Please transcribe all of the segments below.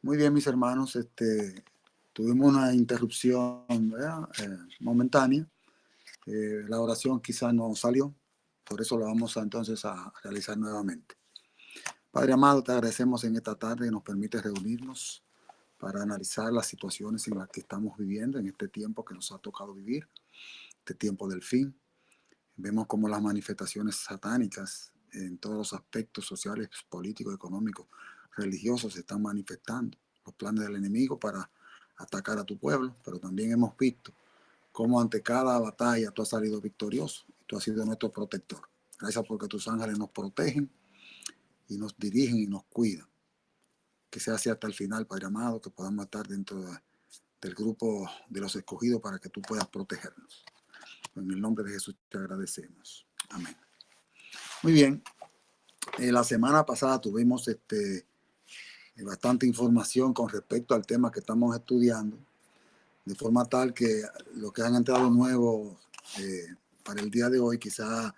Muy bien, mis hermanos. Tuvimos una interrupción, ¿verdad? Momentánea. La oración quizá no salió, por eso la vamos entonces a realizar nuevamente. Padre amado, te agradecemos en esta tarde que nos permite reunirnos para analizar las situaciones en las que estamos viviendo en este tiempo que nos ha tocado vivir, este tiempo del fin. Vemos cómo las manifestaciones satánicas en todos los aspectos sociales, políticos, económicos, religiosos se están manifestando. Los planes del enemigo para atacar a tu pueblo, pero también hemos visto cómo ante cada batalla tú has salido victorioso y tú has sido nuestro protector. Gracias porque tus ángeles nos protegen y nos dirigen y nos cuidan. Que sea así hasta el final, Padre amado, que podamos estar dentro del grupo de los escogidos para que tú puedas protegernos. En el nombre de Jesús te agradecemos. Amén. Muy bien. La semana pasada tuvimos bastante información con respecto al tema que estamos estudiando, de forma tal que los que han entrado nuevos para el día de hoy quizá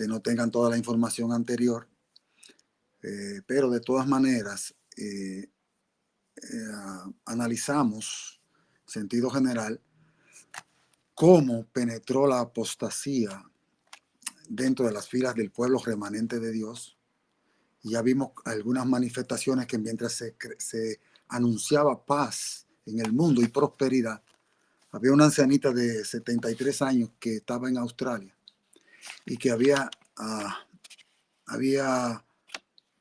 no tengan toda la información anterior, pero de todas maneras analizamos en sentido general cómo penetró la apostasía dentro de las filas del pueblo remanente de Dios. Y ya vimos algunas manifestaciones que mientras se anunciaba paz en el mundo y prosperidad, había una ancianita de 73 años que estaba en Australia y que había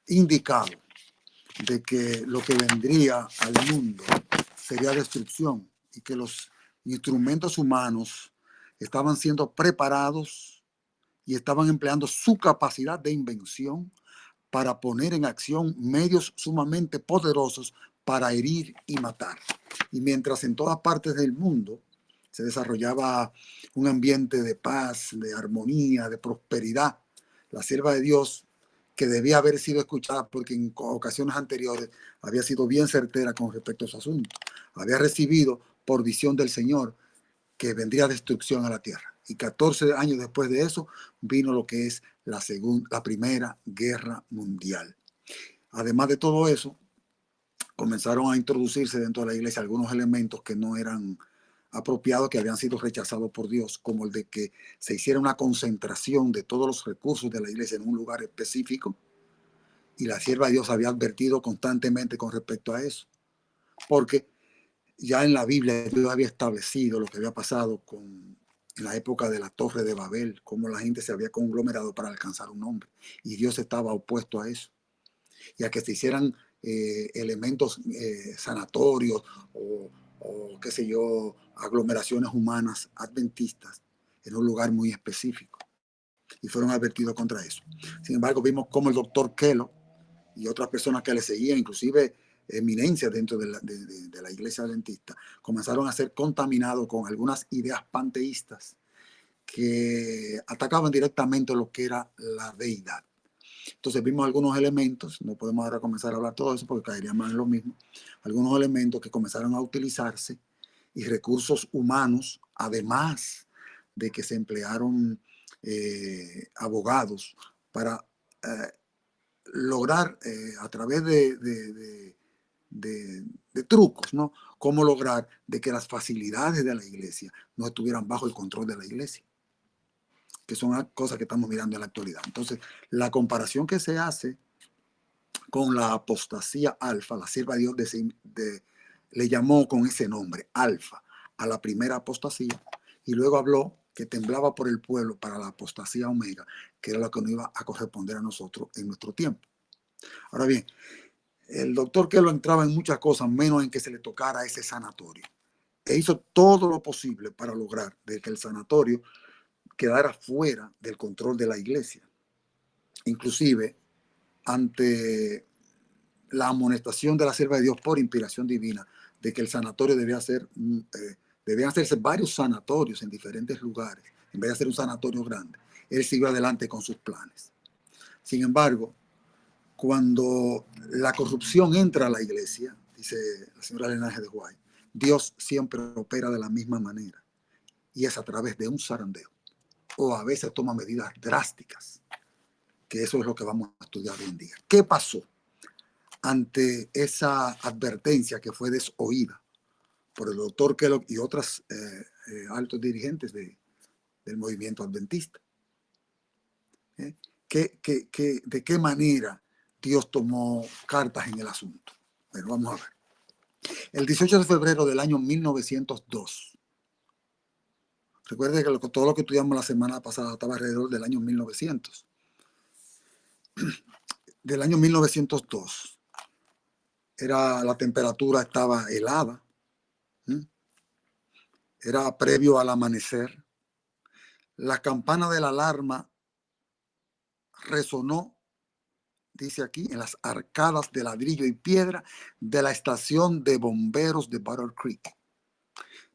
indicado de que lo que vendría al mundo sería destrucción y que los instrumentos humanos estaban siendo preparados y estaban empleando su capacidad de invención para poner en acción medios sumamente poderosos para herir y matar. Y mientras en todas partes del mundo se desarrollaba un ambiente de paz, de armonía, de prosperidad, la sierva de Dios, que debía haber sido escuchada porque en ocasiones anteriores había sido bien certera con respecto a su asunto, había recibido por visión del Señor que vendría destrucción a la tierra. Y 14 años después de eso vino lo que es la Primera Guerra Mundial. Además de todo eso, comenzaron a introducirse dentro de la iglesia algunos elementos que no eran apropiados, que habían sido rechazados por Dios, como el de que se hiciera una concentración de todos los recursos de la iglesia en un lugar específico. Y la sierva de Dios había advertido constantemente con respecto a eso, porque ya en la Biblia Dios había establecido lo que había pasado en la época de la Torre de Babel, cómo la gente se había conglomerado para alcanzar un hombre. Y Dios estaba opuesto a eso. Y a que se hicieran elementos sanatorios o, qué sé yo, aglomeraciones humanas adventistas en un lugar muy específico. Y fueron advertidos contra eso. Sin embargo, vimos cómo el doctor Kellogg y otras personas que le seguían, inclusive eminencias dentro de la iglesia adventista, comenzaron a ser contaminados con algunas ideas panteístas que atacaban directamente lo que era la deidad. Entonces vimos algunos elementos, no podemos ahora comenzar a hablar todo eso porque caería más en lo mismo, algunos elementos que comenzaron a utilizarse y recursos humanos, además de que se emplearon abogados para lograr a través de trucos, ¿no? Cómo lograr de que las facilidades de la iglesia no estuvieran bajo el control de la iglesia, que son cosas que estamos mirando en la actualidad. Entonces, la comparación que se hace con la apostasía alfa, la sierva de Dios le llamó con ese nombre, alfa, a la primera apostasía, y luego habló que temblaba por el pueblo para la apostasía omega, que era lo que nos iba a corresponder a nosotros en nuestro tiempo. Ahora bien, el doctor Kellogg entraba en muchas cosas, menos en que se le tocara ese sanatorio. E hizo todo lo posible para lograr de que el sanatorio quedara fuera del control de la iglesia. Inclusive, ante la amonestación de la sierva de Dios por inspiración divina, de que el sanatorio debían hacerse varios sanatorios en diferentes lugares, en vez de hacer un sanatorio grande. Él siguió adelante con sus planes. Sin embargo, cuando la corrupción entra a la iglesia, dice la señora Elena G. de White, Dios siempre opera de la misma manera y es a través de un zarandeo o a veces toma medidas drásticas, que eso es lo que vamos a estudiar hoy en día. ¿Qué pasó? ante esa advertencia que fue desoída por el doctor Kellogg y otros altos dirigentes del movimiento adventista. ¿De qué manera Dios tomó cartas en el asunto? Bueno, vamos a ver. El 18 de febrero del año 1902, recuerde que todo lo que estudiamos la semana pasada estaba alrededor del año 1900. Del año 1902, la temperatura estaba helada, era previo al amanecer. La campana de la alarma resonó, dice aquí, en las arcadas de ladrillo y piedra de la estación de bomberos de Battle Creek.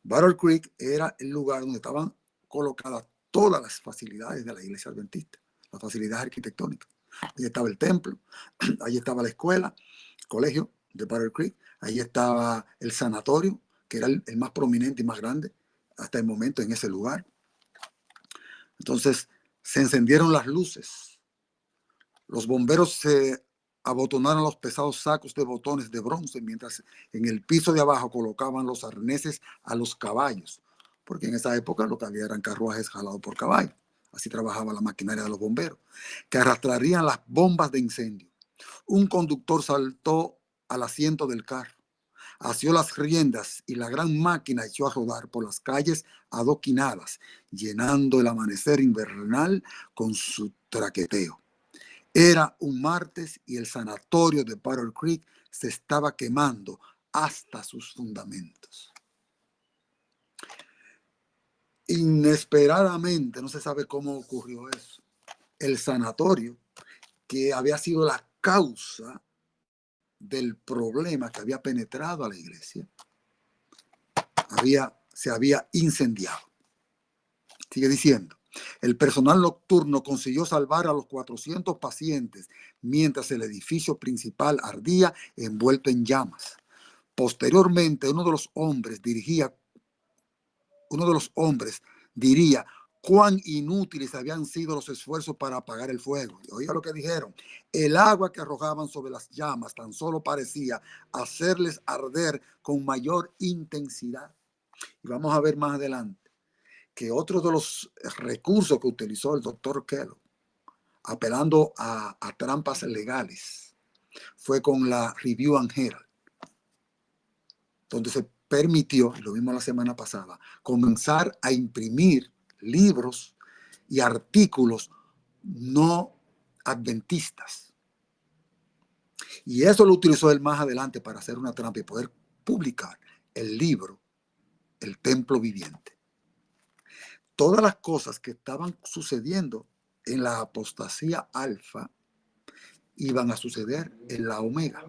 Battle Creek era el lugar donde estaban colocadas todas las facilidades de la iglesia adventista, las facilidades arquitectónicas. Ahí estaba el templo, ahí estaba la escuela, el colegio de Battle Creek, ahí estaba el sanatorio, que era el más prominente y más grande hasta el momento en ese lugar. Entonces se encendieron las luces. Los bomberos se abotonaron los pesados sacos de botones de bronce, mientras en el piso de abajo colocaban los arneses a los caballos, porque en esa época lo que había eran carruajes jalados por caballos. Así trabajaba la maquinaria de los bomberos, que arrastrarían las bombas de incendio. Un conductor saltó al asiento del carro, asió las riendas y la gran máquina echó a rodar por las calles adoquinadas, llenando el amanecer invernal con su traqueteo. Era un martes y el sanatorio de Battle Creek se estaba quemando hasta sus fundamentos. Inesperadamente, no se sabe cómo ocurrió eso, el sanatorio, que había sido la causa del problema que había penetrado a la iglesia, se había incendiado. Sigue diciendo, el personal nocturno consiguió salvar a los 400 pacientes mientras el edificio principal ardía envuelto en llamas. Posteriormente, uno de los hombres diría cuán inútiles habían sido los esfuerzos para apagar el fuego. Y oiga lo que dijeron, el agua que arrojaban sobre las llamas tan solo parecía hacerles arder con mayor intensidad. Y vamos a ver más adelante que otro de los recursos que utilizó el doctor Kellogg, apelando a trampas legales, fue con la Review and Herald, donde se permitió, y lo vimos la semana pasada, comenzar a imprimir libros y artículos no adventistas. Y eso lo utilizó él más adelante para hacer una trampa y poder publicar el libro El Templo Viviente. Todas las cosas que estaban sucediendo en la apostasía alfa iban a suceder en la omega.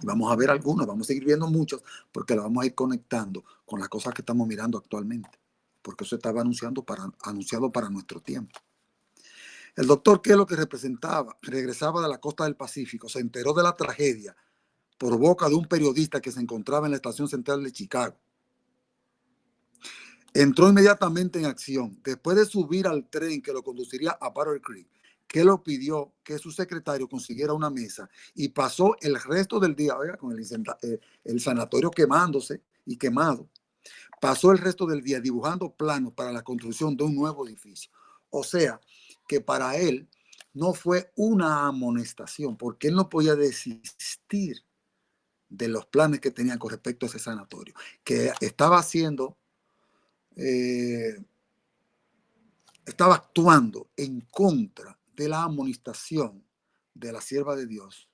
Y vamos a ver algunos, vamos a seguir viendo muchos, porque lo vamos a ir conectando con las cosas que estamos mirando actualmente, porque eso estaba anunciado para nuestro tiempo. El doctor Kellogg, que regresaba de la costa del Pacífico, se enteró de la tragedia por boca de un periodista que se encontraba en la estación central de Chicago. Entró inmediatamente en acción. Después de subir al tren que lo conduciría a Battle Creek, Kellogg pidió que su secretario consiguiera una mesa y pasó el resto del día, oiga, con el sanatorio quemándose y quemado. Pasó el resto del día dibujando planos para la construcción de un nuevo edificio. O sea, que para él no fue una amonestación, porque él no podía desistir de los planes que tenían con respecto a ese sanatorio, que estaba haciendo... estaba actuando en contra de la amonestación de la sierva de Dios,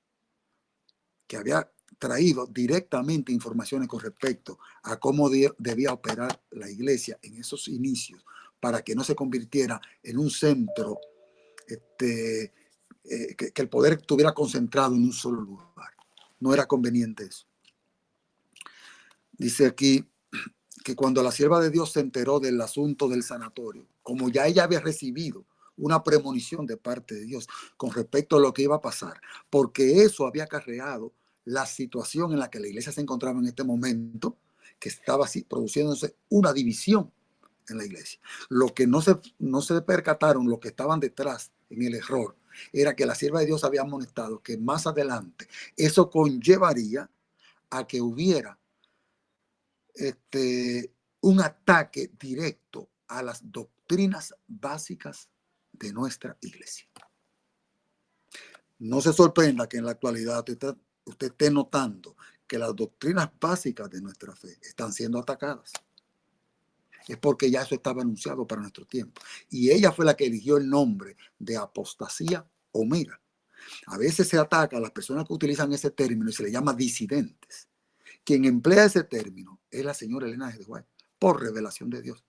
que había traído directamente informaciones con respecto a cómo debía operar la iglesia en esos inicios para que no se convirtiera en un centro, que el poder estuviera concentrado en un solo lugar. No era conveniente eso. Dice aquí que cuando la sierva de Dios se enteró del asunto del sanatorio, como ya ella había recibido una premonición de parte de Dios con respecto a lo que iba a pasar, porque eso había acarreado la situación en la que la iglesia se encontraba en este momento, que estaba así produciéndose una división en la iglesia. Lo que no se percataron, los que estaban detrás en el error, era que la sierva de Dios había amonestado que más adelante eso conllevaría a que hubiera un ataque directo a las doctrinas básicas de nuestra iglesia. No se sorprenda que en la actualidad usted esté notando que las doctrinas básicas de nuestra fe están siendo atacadas. Es porque ya eso estaba anunciado para nuestro tiempo. Y ella fue la que eligió el nombre de apostasía omega. A veces se ataca a las personas que utilizan ese término y se le llama disidentes. Quien emplea ese término es la señora Elena G. de White, por revelación de Dios.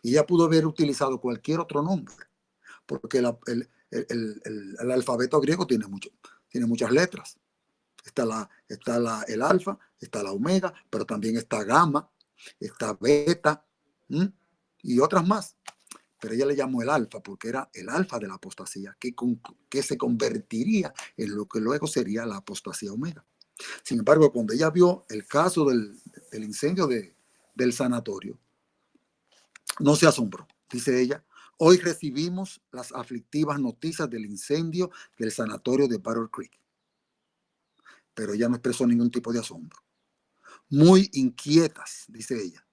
Y ella pudo haber utilizado cualquier otro nombre, porque el alfabeto griego tiene muchas letras. Está el alfa, está la omega, pero también está gamma, está beta, y otras más. Pero ella le llamó el alfa porque era el alfa de la apostasía, que se convertiría en lo que luego sería la apostasía omega. Sin embargo, cuando ella vio el caso del incendio del sanatorio, no se asombró. Dice ella: hoy recibimos las aflictivas noticias del incendio del sanatorio de Battle Creek. Pero ella no expresó ningún tipo de asombro. Muy inquietas, dice ella,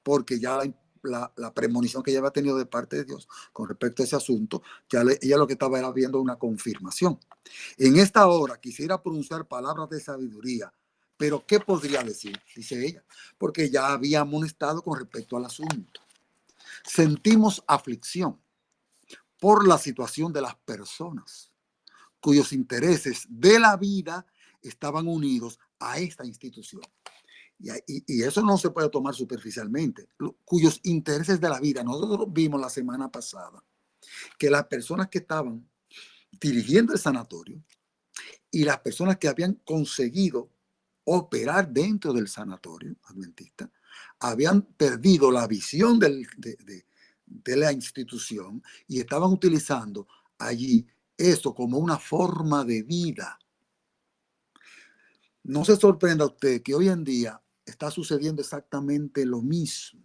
porque ya la premonición que ella había tenido de parte de Dios con respecto a ese asunto, ella lo que estaba era viendo una confirmación. En esta hora quisiera pronunciar palabras de sabiduría, pero ¿qué podría decir? Dice ella, porque ya había amonestado con respecto al asunto. Sentimos aflicción por la situación de las personas cuyos intereses de la vida estaban unidos a esta institución. Y eso no se puede tomar superficialmente. Cuyos intereses de la vida, nosotros vimos la semana pasada que las personas que estaban dirigiendo el sanatorio y las personas que habían conseguido operar dentro del sanatorio adventista habían perdido la visión de la institución y estaban utilizando allí eso como una forma de vida. No se sorprenda usted que hoy en día está sucediendo exactamente lo mismo.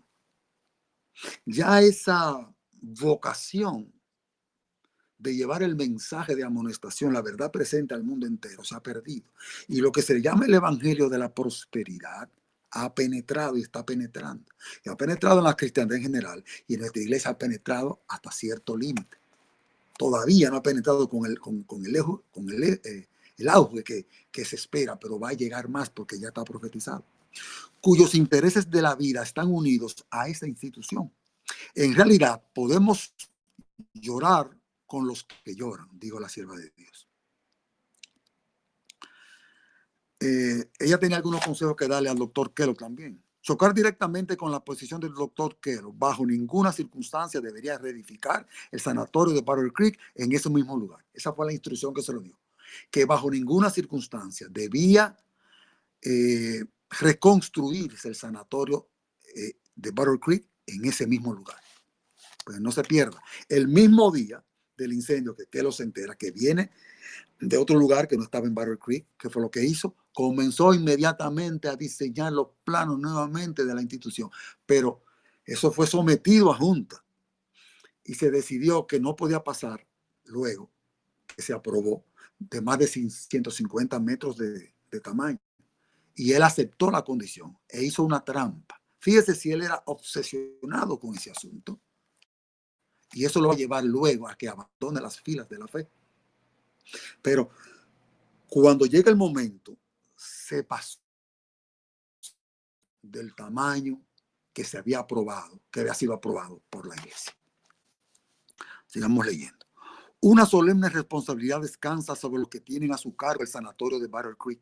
Ya esa vocación de llevar el mensaje de amonestación, la verdad presente al mundo entero, se ha perdido. Y lo que se llama el evangelio de la prosperidad ha penetrado y está penetrando. Y ha penetrado en la cristiandad en general y en nuestra iglesia ha penetrado hasta cierto límite. Todavía no ha penetrado con el auge que se espera, pero va a llegar más porque ya está profetizado. Cuyos intereses de la vida están unidos a esta institución. En realidad, podemos llorar con los que lloran, dijo la sierva de Dios. Ella tenía algunos consejos que darle al doctor Kellogg también. Chocar directamente con la posición del doctor Kellogg. Bajo ninguna circunstancia debería reedificar el sanatorio de Battle Creek en ese mismo lugar. Esa fue la instrucción que se le dio. Que bajo ninguna circunstancia debía reconstruirse el sanatorio de Battle Creek en ese mismo lugar. Pues no se pierda. El mismo día del incendio que Kellogg se entera que viene de otro lugar que no estaba en Battle Creek, que fue lo que hizo, comenzó inmediatamente a diseñar los planos nuevamente de la institución. Pero eso fue sometido a junta y se decidió que no podía pasar luego que se aprobó de más de 150 metros de tamaño. Y él aceptó la condición e hizo una trampa. Fíjese si él era obsesionado con ese asunto. Y eso lo va a llevar luego a que abandone las filas de la fe. Pero cuando llega el momento, se pasó del tamaño que se había aprobado, que había sido aprobado por la iglesia. Sigamos leyendo. Una solemne responsabilidad descansa sobre los que tienen a su cargo el sanatorio de Battle Creek.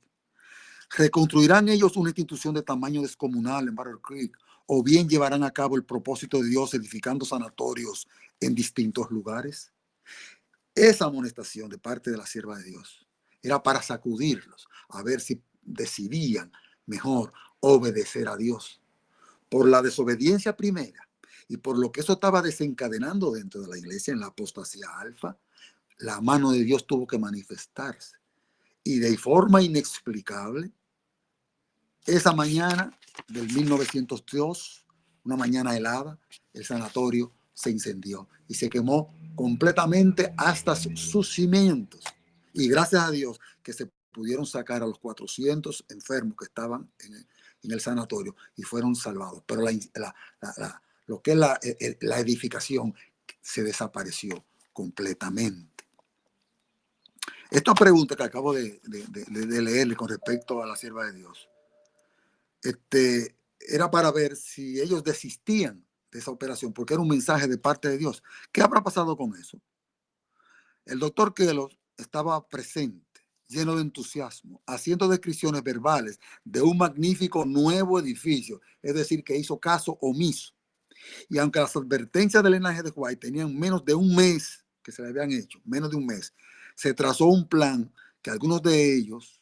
¿Reconstruirán ellos una institución de tamaño descomunal en Battle Creek o bien llevarán a cabo el propósito de Dios edificando sanatorios en distintos lugares? Esa amonestación de parte de la sierva de Dios era para sacudirlos, a ver si decidían mejor obedecer a Dios. Por la desobediencia primera y por lo que eso estaba desencadenando dentro de la iglesia en la apostasía alfa, la mano de Dios tuvo que manifestarse. Y de forma inexplicable, esa mañana del 1902, una mañana helada, el sanatorio se incendió y se quemó completamente hasta sus cimientos. Y gracias a Dios que se pudieron sacar a los 400 enfermos que estaban en el sanatorio y fueron salvados. Pero lo que es la edificación se desapareció completamente. Esta pregunta que acabo de leerle con respecto a la sierva de Dios, era para ver si ellos desistían de esa operación, porque era un mensaje de parte de Dios. ¿Qué habrá pasado con eso? El doctor Kellogg estaba presente, lleno de entusiasmo, haciendo descripciones verbales de un magnífico nuevo edificio, es decir, que hizo caso omiso. Y aunque las advertencias del linaje de White tenían menos de un mes que se le habían hecho, menos de un mes, se trazó un plan que algunos de ellos,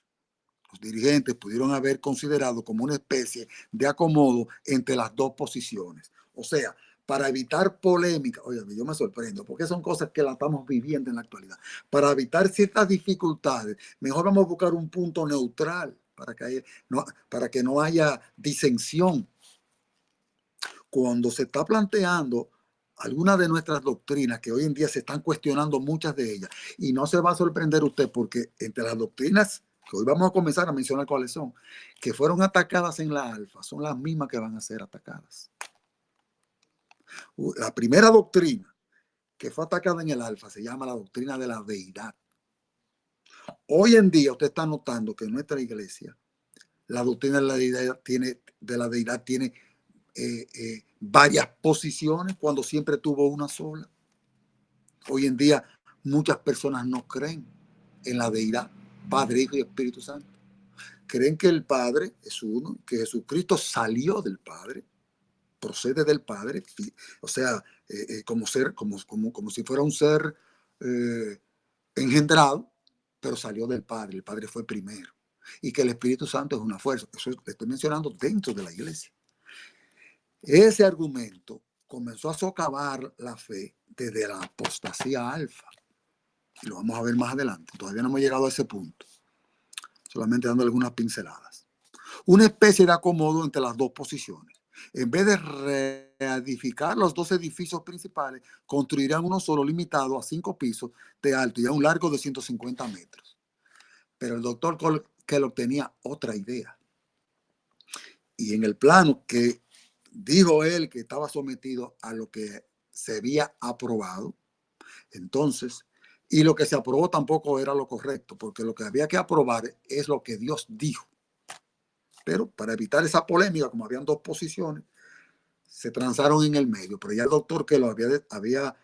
los dirigentes, pudieron haber considerado como una especie de acomodo entre las dos posiciones. O sea, para evitar polémica, oye, yo me sorprendo, porque son cosas que la estamos viviendo en la actualidad. Para evitar ciertas dificultades, mejor vamos a buscar un punto neutral para que no haya disensión. Cuando se está planteando algunas de nuestras doctrinas, que hoy en día se están cuestionando muchas de ellas, y no se va a sorprender usted, porque entre las doctrinas que hoy vamos a comenzar a mencionar cuáles son, que fueron atacadas en la alfa, son las mismas que van a ser atacadas. La primera doctrina que fue atacada en el alfa se llama la doctrina de la deidad. Hoy en día usted está notando que en nuestra iglesia la doctrina de la deidad tiene varias posiciones cuando siempre tuvo una sola. Hoy en día muchas personas no creen en la deidad, Padre, Hijo y Espíritu Santo. Creen que el Padre es uno, que Jesucristo salió del Padre, procede del Padre, o sea, como si fuera un ser engendrado, pero salió del Padre, el Padre fue primero. Y que el Espíritu Santo es una fuerza. Eso le estoy mencionando dentro de la iglesia. Ese argumento comenzó a socavar la fe desde la apostasía alfa. Y lo vamos a ver más adelante. Todavía no hemos llegado a ese punto. Solamente dando algunas pinceladas. Una especie de acomodo entre las dos posiciones. En vez de reedificar los dos edificios principales, construirán uno solo limitado a 5 pisos de alto y a un largo de 150 metros. Pero el doctor Kellogg tenía otra idea. Y en el plano que dijo él que estaba sometido a lo que se había aprobado, entonces, y lo que se aprobó tampoco era lo correcto, porque lo que había que aprobar es lo que Dios dijo. Pero para evitar esa polémica, como habían dos posiciones, se transaron en el medio. Pero ya el doctor que lo había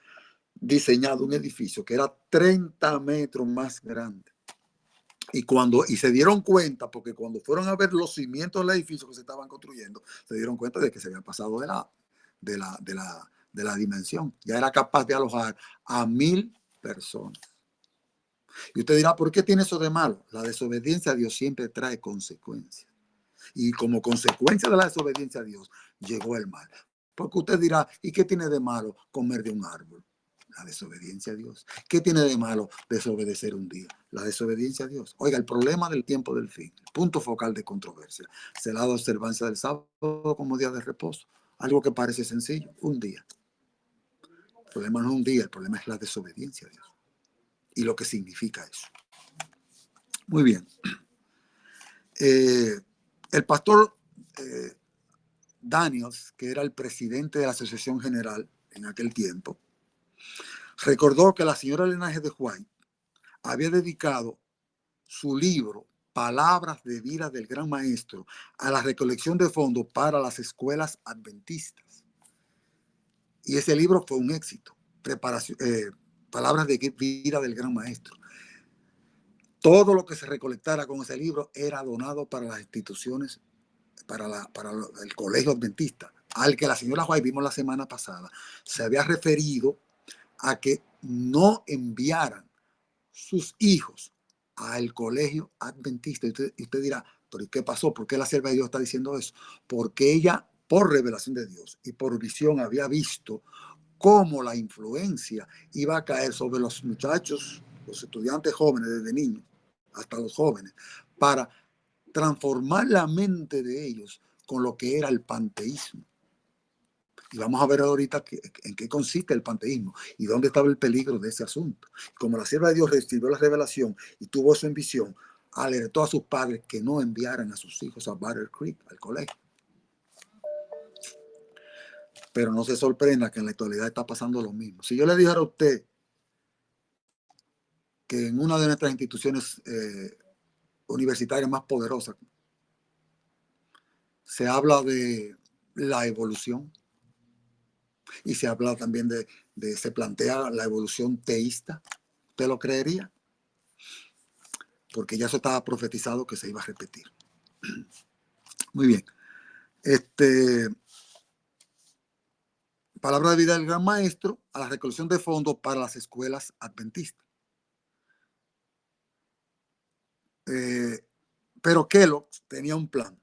diseñado un edificio que era 30 metros más grande. Y se dieron cuenta, porque cuando fueron a ver los cimientos del edificio que se estaban construyendo, se dieron cuenta de que se había pasado de la dimensión. Ya era capaz de alojar a 1000 personas. Y usted dirá, ¿por qué tiene eso de malo? La desobediencia a Dios siempre trae consecuencias. Y como consecuencia de la desobediencia a Dios, llegó el mal. Porque usted dirá, ¿y qué tiene de malo comer de un árbol? La desobediencia a Dios. ¿Qué tiene de malo desobedecer un día? La desobediencia a Dios. Oiga, el problema del tiempo del fin, el punto focal de controversia, será la observancia del sábado como día de reposo. Algo que parece sencillo, un día. El problema no es un día, el problema es la desobediencia a Dios. Y lo que significa eso. Muy bien. El pastor Daniels, que era el presidente de la Asociación General en aquel tiempo, recordó que la señora Linaje de White había dedicado su libro Palabras de Vida del Gran Maestro a la recolección de fondos para las escuelas adventistas. Y ese libro fue un éxito. Palabras de Vida del Gran Maestro. Todo lo que se recolectara con ese libro era donado para las instituciones, para el colegio adventista, al que la señora White, vimos la semana pasada, se había referido a que no enviaran sus hijos al colegio adventista. Y usted dirá, ¿pero qué pasó? ¿Por qué la sierva de Dios está diciendo eso? Porque ella, por revelación de Dios y por visión, había visto cómo la influencia iba a caer sobre los muchachos, los estudiantes jóvenes, desde niños hasta los jóvenes, para transformar la mente de ellos con lo que era el panteísmo. Y vamos a ver ahorita en qué consiste el panteísmo y dónde estaba el peligro de ese asunto. Como la sierva de Dios recibió la revelación y tuvo eso en visión, alertó a sus padres que no enviaran a sus hijos a Battle Creek, al colegio. Pero no se sorprenda que en la actualidad está pasando lo mismo. Si yo le dijera a usted que en una de nuestras instituciones universitarias más poderosas se habla de la evolución y se habla también se plantea la evolución teísta, ¿usted lo creería? Porque ya eso estaba profetizado que se iba a repetir. Muy bien. Palabra de vida del gran maestro a la recolección de fondos para las escuelas adventistas. Pero Kellogg tenía un plan.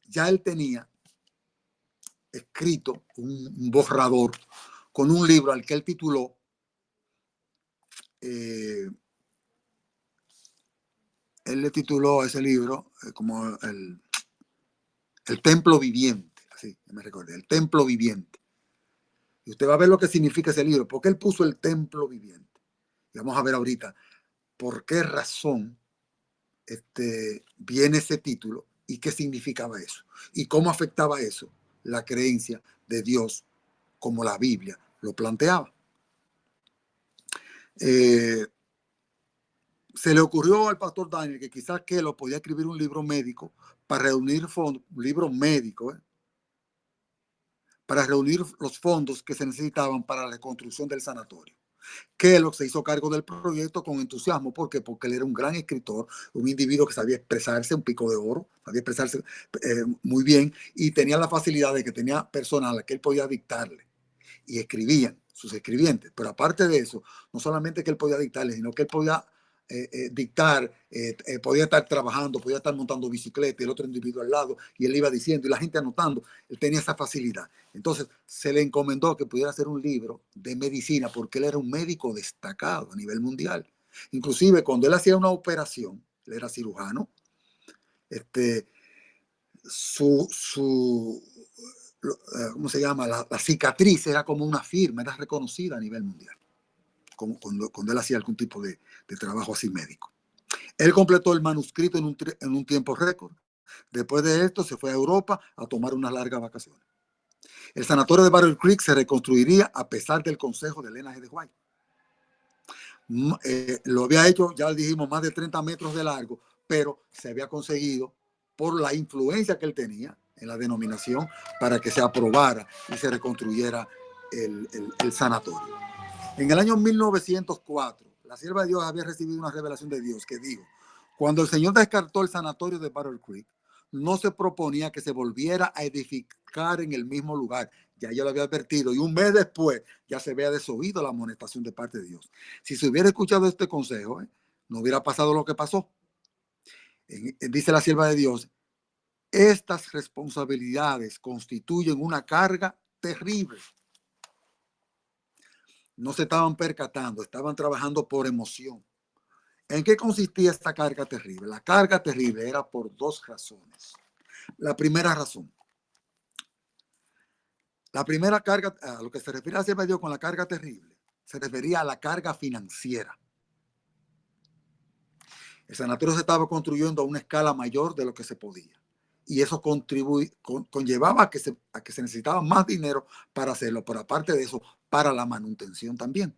Ya él tenía escrito un borrador con un libro al que él tituló él le tituló a ese libro como el templo viviente, así me recordé, el templo viviente. Y usted va a ver lo que significa ese libro, porque él puso el templo viviente. Y vamos a ver ahorita por qué razón viene ese título y qué significaba eso y cómo afectaba eso la creencia de Dios como la Biblia lo planteaba. Se le ocurrió al pastor Daniel que quizás que lo podía escribir un libro médico para reunir fondos, un libro médico, para reunir los fondos que se necesitaban para la reconstrucción del sanatorio. Kellogg se hizo cargo del proyecto con entusiasmo. ¿Por qué? Porque él era un gran escritor, un individuo que sabía expresarse, un pico de oro, sabía expresarse muy bien y tenía la facilidad de que tenía personas a las que él podía dictarle y escribían sus escribientes. Pero aparte de eso, no solamente que él podía dictarle, sino que él podía dictar, podía estar trabajando, podía estar montando bicicleta y el otro individuo al lado y él iba diciendo y la gente anotando. Él tenía esa facilidad. Entonces se le encomendó que pudiera hacer un libro de medicina porque él era un médico destacado a nivel mundial. Inclusive cuando él hacía una operación, él era cirujano, su ¿cómo se llama? La cicatriz era como una firma, era reconocida a nivel mundial, como cuando él hacía algún tipo de trabajo así médico. Él completó el manuscrito en un tiempo récord. Después de esto se fue a Europa a tomar unas largas vacaciones. El sanatorio de Battle Creek se reconstruiría a pesar del consejo de Elena G. de White. Lo había hecho, ya dijimos, más de 30 metros de largo, pero se había conseguido por la influencia que él tenía en la denominación para que se aprobara y se reconstruyera el sanatorio. En el año 1904, la sierva de Dios había recibido una revelación de Dios que dijo: cuando el Señor descartó el sanatorio de Battle Creek, no se proponía que se volviera a edificar en el mismo lugar. Ya yo lo había advertido y un mes después ya se había desoído la amonestación de parte de Dios. Si se hubiera escuchado este consejo, no hubiera pasado lo que pasó. Dice la sierva de Dios: estas responsabilidades constituyen una carga terrible. No se estaban percatando, estaban trabajando por emoción. ¿En qué consistía esta carga terrible? La carga terrible era por dos razones. La primera razón, la primera carga, a lo que se refiere a sierva de Dios con la carga terrible, se refería a la carga financiera. El sanatorio se estaba construyendo a una escala mayor de lo que se podía. Y eso conllevaba a que se necesitaba más dinero para hacerlo, pero aparte de eso, para la manutención también.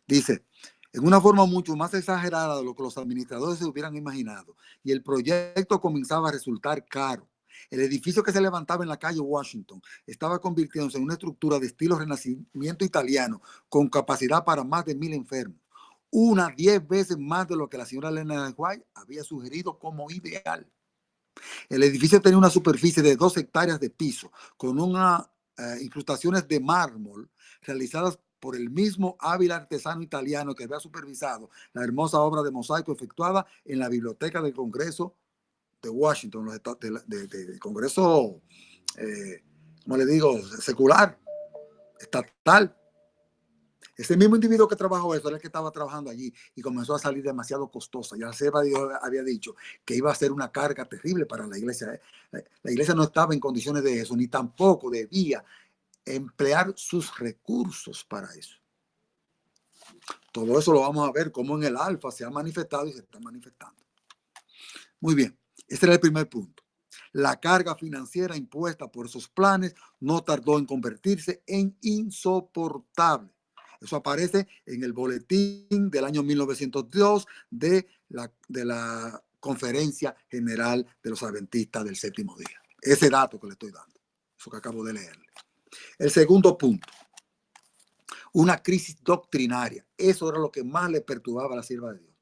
Dice, en una forma mucho más exagerada de lo que los administradores se hubieran imaginado, y el proyecto comenzaba a resultar caro. El edificio que se levantaba en la calle Washington estaba convirtiéndose en una estructura de estilo renacimiento italiano con capacidad para más de 1,000 enfermos, unas 10 veces más de lo que la señora Elena de White había sugerido como ideal. El edificio tenía una superficie de 2 hectáreas de piso, con unas incrustaciones de mármol realizadas por el mismo hábil artesano italiano que había supervisado la hermosa obra de mosaico efectuada en la biblioteca del Congreso de Washington, del Congreso, como le digo, secular, estatal. Ese mismo individuo que trabajó eso era el que estaba trabajando allí y comenzó a salir demasiado costosa. Ya la sierva de Dios había dicho que iba a ser una carga terrible para la iglesia. La iglesia no estaba en condiciones de eso, ni tampoco debía emplear sus recursos para eso. Todo eso lo vamos a ver cómo en el alfa se ha manifestado y se está manifestando. Muy bien, este era el primer punto. La carga financiera impuesta por esos planes no tardó en convertirse en insoportable. Eso aparece en el boletín del año 1902 de la Conferencia General de los Adventistas del Séptimo Día. Ese dato que le estoy dando, eso que acabo de leerle. El segundo punto, una crisis doctrinaria. Eso era lo que más le perturbaba a la sierva de Dios,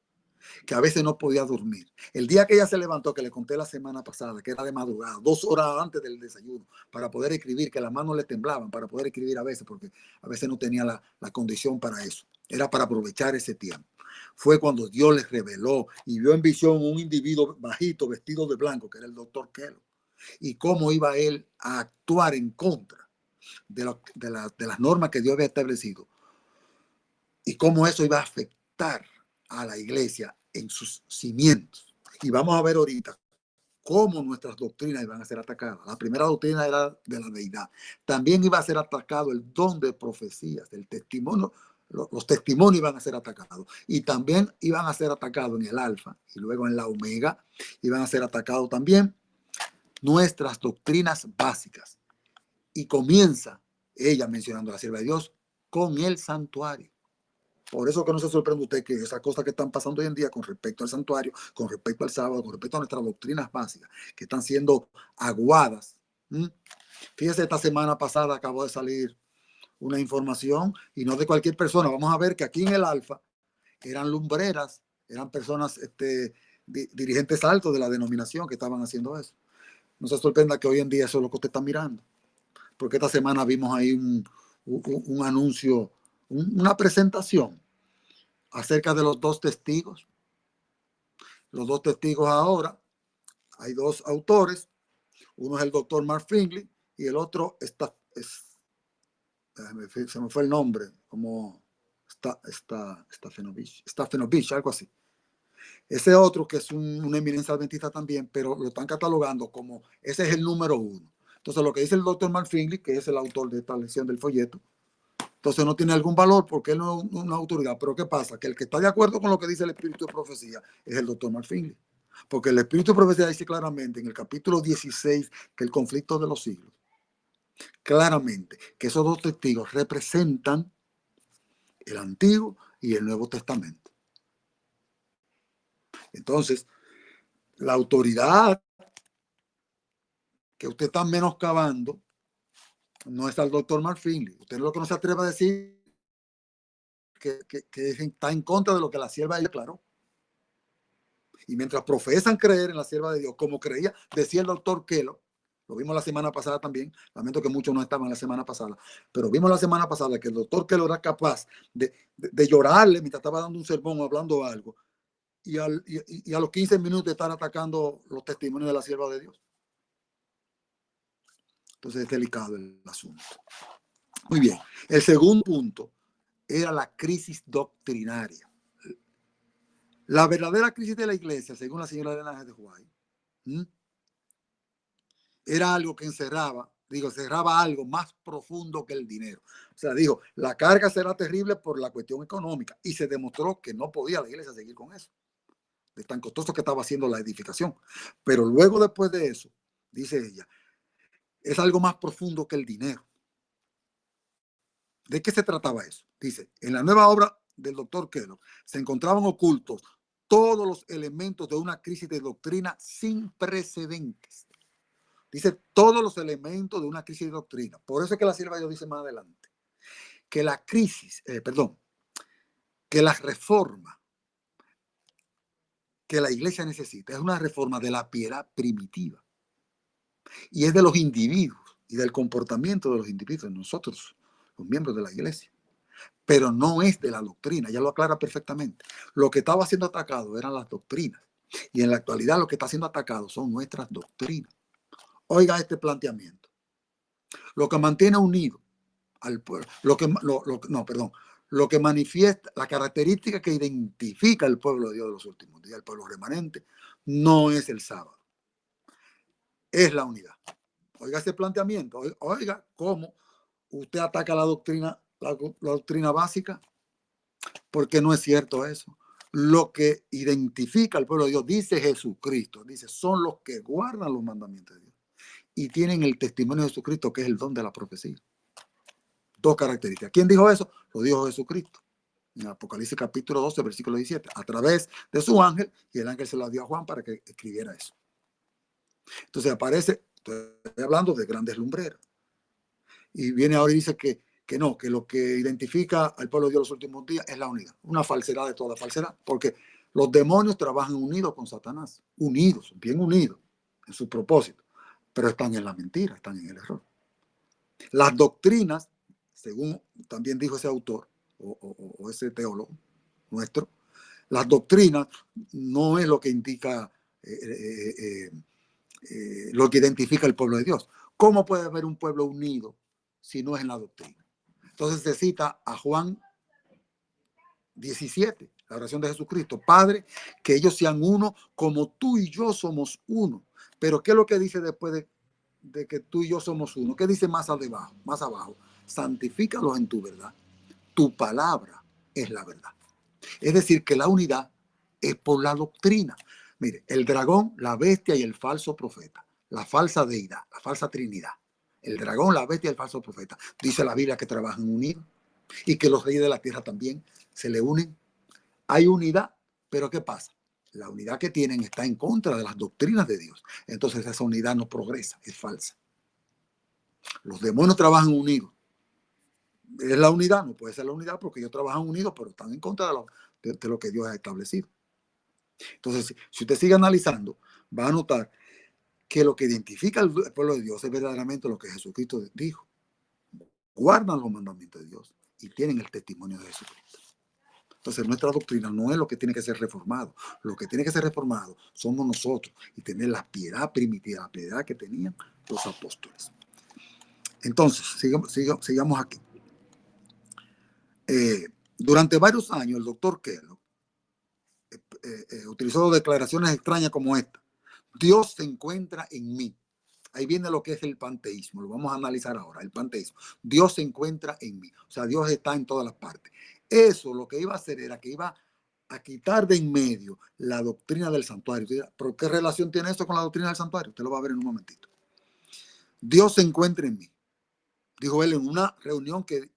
que a veces no podía dormir. El día que ella se levantó, que le conté la semana pasada, que era de madrugada, 2 horas antes del desayuno, para poder escribir, que las manos le temblaban para poder escribir a veces, porque a veces no tenía la condición para eso. Era para aprovechar ese tiempo. Fue cuando Dios les reveló y vio en visión un individuo bajito, vestido de blanco, que era el doctor Kellogg, y cómo iba él a actuar en contra de las normas que Dios había establecido y cómo eso iba a afectar a la iglesia en sus cimientos. Y vamos a ver ahorita cómo nuestras doctrinas iban a ser atacadas. La primera doctrina era de la deidad. También iba a ser atacado el don de profecías, el testimonio. Los testimonios iban a ser atacados. Y también iban a ser atacados en el alfa y luego en la omega. Iban a ser atacados también nuestras doctrinas básicas. Y comienza ella mencionando a la sierva de Dios con el santuario. Por eso que no se sorprende usted que esas cosas que están pasando hoy en día con respecto al santuario, con respecto al sábado, con respecto a nuestras doctrinas básicas, que están siendo aguadas. Fíjese, esta semana pasada acabó de salir una información, y no de cualquier persona. Vamos a ver que aquí en el Alfa eran lumbreras, eran personas, dirigentes altos de la denominación que estaban haciendo eso. No se sorprenda que hoy en día eso es lo que usted está mirando. Porque esta semana vimos ahí un anuncio, una presentación acerca de los dos testigos. Los dos testigos ahora, hay dos autores, uno es el doctor Mark Finley y el otro se me fue el nombre, como Stephanovich, algo así. Ese otro que es una eminencia adventista también, pero lo están catalogando como ese es el número uno. Entonces lo que dice el doctor Mark Finley, que es el autor de esta lección del folleto, entonces no tiene algún valor porque él no es una autoridad. Pero ¿qué pasa? Que el que está de acuerdo con lo que dice el Espíritu de Profecía es el doctor Mark Finley. Porque el Espíritu de Profecía dice claramente en el capítulo 16 que el conflicto de los siglos, claramente que esos dos testigos representan el Antiguo y el Nuevo Testamento. Entonces, la autoridad que usted está menoscabando no es al doctor Mark Finley. Usted lo que no se atreve a decir que está en contra de lo que la sierva declaró. Y mientras profesan creer en la sierva de Dios, como creía, decía el doctor Kellogg, lo vimos la semana pasada también, lamento que muchos no estaban la semana pasada, pero vimos la semana pasada que el doctor Kellogg era capaz de llorarle mientras estaba dando un sermón o hablando algo, y a los 15 minutos estar atacando los testimonios de la sierva de Dios. Entonces es delicado el asunto. Muy bien, el segundo punto era la crisis doctrinaria. La verdadera crisis de la iglesia, según la señora Elena G. de White, era algo que cerraba algo más profundo que el dinero. O sea, dijo, la carga será terrible por la cuestión económica, y se demostró que no podía la iglesia seguir con eso, de tan costoso que estaba haciendo la edificación. Pero luego, después de eso, dice ella, es algo más profundo que el dinero. ¿De qué se trataba eso? Dice, en la nueva obra del doctor Kellogg se encontraban ocultos todos los elementos de una crisis de doctrina sin precedentes. Dice todos los elementos de una crisis de doctrina. Por eso es que la sierva de Dios dice más adelante que la crisis, que la reforma que la iglesia necesita es una reforma de la piedad primitiva. Y es de los individuos y del comportamiento de los individuos, nosotros, los miembros de la iglesia. Pero no es de la doctrina, ya lo aclara perfectamente. Lo que estaba siendo atacado eran las doctrinas. Y en la actualidad lo que está siendo atacado son nuestras doctrinas. Oiga este planteamiento. Lo que mantiene unido al pueblo, lo que manifiesta, la característica que identifica al pueblo de Dios de los últimos días, el pueblo remanente, no es el sábado, es la unidad. Oiga ese planteamiento, oiga cómo usted ataca la doctrina básica, porque no es cierto eso. Lo que identifica al pueblo de Dios, dice Jesucristo, dice, son los que guardan los mandamientos de Dios y tienen el testimonio de Jesucristo, que es el don de la profecía. Dos características. ¿Quién dijo eso? Lo dijo Jesucristo. En Apocalipsis capítulo 12, versículo 17, a través de su ángel, y el ángel se lo dio a Juan para que escribiera eso. Entonces aparece, estoy hablando de grandes lumbreras. Y viene ahora y dice que no, que lo que identifica al pueblo de Dios los últimos días es la unidad. Una falsedad de toda falsedad, porque los demonios trabajan unidos con Satanás, unidos, bien unidos en su propósito, pero están en la mentira, están en el error. Las doctrinas, según también dijo ese autor o ese teólogo nuestro, las doctrinas no es lo que indica, lo que identifica el pueblo de Dios. ¿Cómo puede haber un pueblo unido si no es en la doctrina? Entonces se cita a Juan 17, la oración de Jesucristo. Padre, que ellos sean uno como tú y yo somos uno. Pero ¿qué es lo que dice después de que tú y yo somos uno? ¿Qué dice más abajo? Más abajo, santifícalos en tu verdad. Tu palabra es la verdad. Es decir, que la unidad es por la doctrina. Mire, el dragón, la bestia y el falso profeta, la falsa deidad, la falsa trinidad. El dragón, la bestia y el falso profeta. Dice la Biblia que trabajan unidos y que los reyes de la tierra también se le unen. Hay unidad, pero ¿qué pasa? La unidad que tienen está en contra de las doctrinas de Dios. Entonces esa unidad no progresa, es falsa. Los demonios trabajan unidos. Es la unidad, no puede ser la unidad porque ellos trabajan unidos, pero están en contra de lo que Dios ha establecido. Entonces, si usted sigue analizando, va a notar que lo que identifica al pueblo de Dios es verdaderamente lo que Jesucristo dijo. Guardan los mandamientos de Dios y tienen el testimonio de Jesucristo. Entonces, nuestra doctrina no es lo que tiene que ser reformado. Lo que tiene que ser reformado somos nosotros y tener la piedad primitiva, la piedad que tenían los apóstoles. Entonces, sigamos aquí. Durante varios años, el doctor Kellogg utilizó declaraciones extrañas como esta. Dios se encuentra en mí. Ahí viene lo que es el panteísmo. Lo vamos a analizar ahora, el panteísmo. Dios se encuentra en mí. O sea, Dios está en todas las partes. Eso lo que iba a hacer era que iba a quitar de en medio la doctrina del santuario. ¿Pero qué relación tiene esto con la doctrina del santuario? Usted lo va a ver en un momentito. Dios se encuentra en mí. Dijo él en una reunión que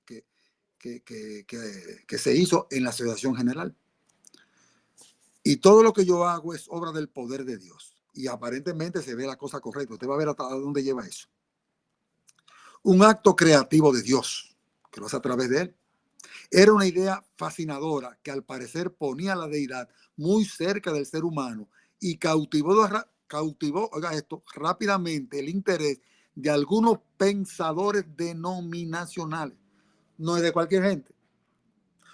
se hizo en la Asociación General. Y todo lo que yo hago es obra del poder de Dios. Y aparentemente se ve la cosa correcta. Usted va a ver hasta dónde lleva eso. Un acto creativo de Dios, que lo hace a través de él. Era una idea fascinadora que al parecer ponía a la deidad muy cerca del ser humano y cautivó, oiga esto, rápidamente el interés de algunos pensadores denominacionales. No es de cualquier gente.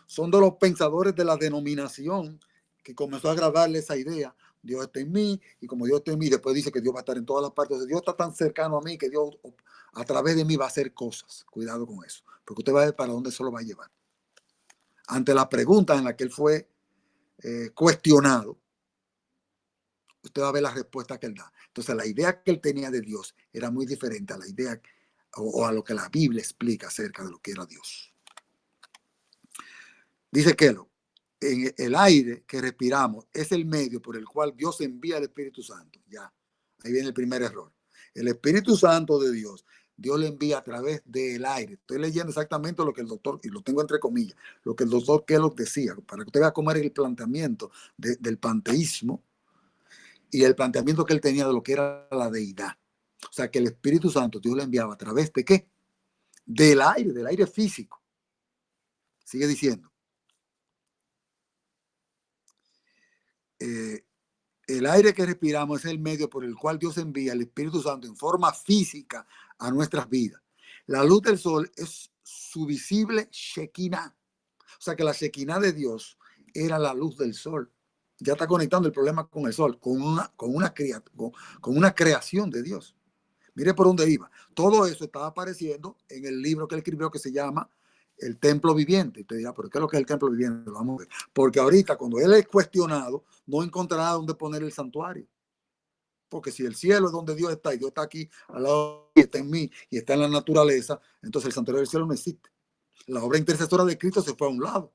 Son de los pensadores de la denominación que comenzó a agradarle esa idea. Dios está en mí, y como Dios está en mí, después dice que Dios va a estar en todas las partes. Entonces, Dios está tan cercano a mí que Dios a través de mí va a hacer cosas. Cuidado con eso, porque usted va a ver para dónde eso lo va a llevar. Ante la pregunta en la que él fue cuestionado, usted va a ver la respuesta que él da. Entonces, la idea que él tenía de Dios era muy diferente a la idea o a lo que la Biblia explica acerca de lo que era Dios. Dice Kellogg, en el aire que respiramos es el medio por el cual Dios envía al Espíritu Santo. Ya, ahí viene el primer error. El Espíritu Santo de Dios, Dios le envía a través del aire. Estoy leyendo exactamente lo que el doctor, y lo tengo entre comillas, lo que el doctor Kellogg decía, para que usted vea cómo era el planteamiento del panteísmo y el planteamiento que él tenía de lo que era la deidad. O sea, que el Espíritu Santo Dios le enviaba a través de ¿qué? Del aire físico. Sigue diciendo. El aire que respiramos es el medio por el cual Dios envía el Espíritu Santo en forma física a nuestras vidas. La luz del sol es su visible Shekinah. O sea que la Shekinah de Dios era la luz del sol. Ya está conectando el problema con el sol, con una creación de Dios. Mire por dónde iba. Todo eso estaba apareciendo en el libro que él escribió que se llama el templo viviente. Y te dirá, ¿pero qué es lo que es el templo viviente? Lo vamos a ver. Porque ahorita, cuando él es cuestionado, no encontrará dónde poner el santuario. Porque si el cielo es donde Dios está y Dios está aquí al lado y está en mí y está en la naturaleza, entonces el santuario del cielo no existe. La obra intercesora de Cristo se fue a un lado.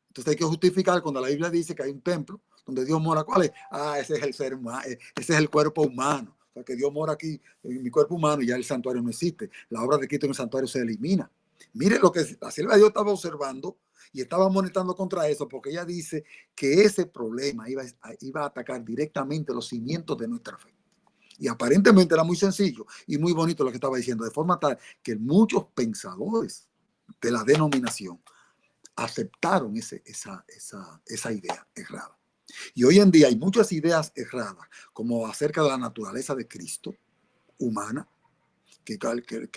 Entonces hay que justificar cuando la Biblia dice que hay un templo donde Dios mora. ¿Cuál es? Ah, ese es el ser humano, ese es el cuerpo humano. O sea, que Dios mora aquí en mi cuerpo humano y ya el santuario no existe. La obra de Cristo en el santuario se elimina. Mire lo que la sierva de Dios estaba observando y estaba monetando contra eso, porque ella dice que ese problema iba a atacar directamente los cimientos de nuestra fe. Y aparentemente era muy sencillo y muy bonito lo que estaba diciendo, de forma tal que muchos pensadores de la denominación aceptaron esa idea errada. Y hoy en día hay muchas ideas erradas, como acerca de la naturaleza de Cristo humana, que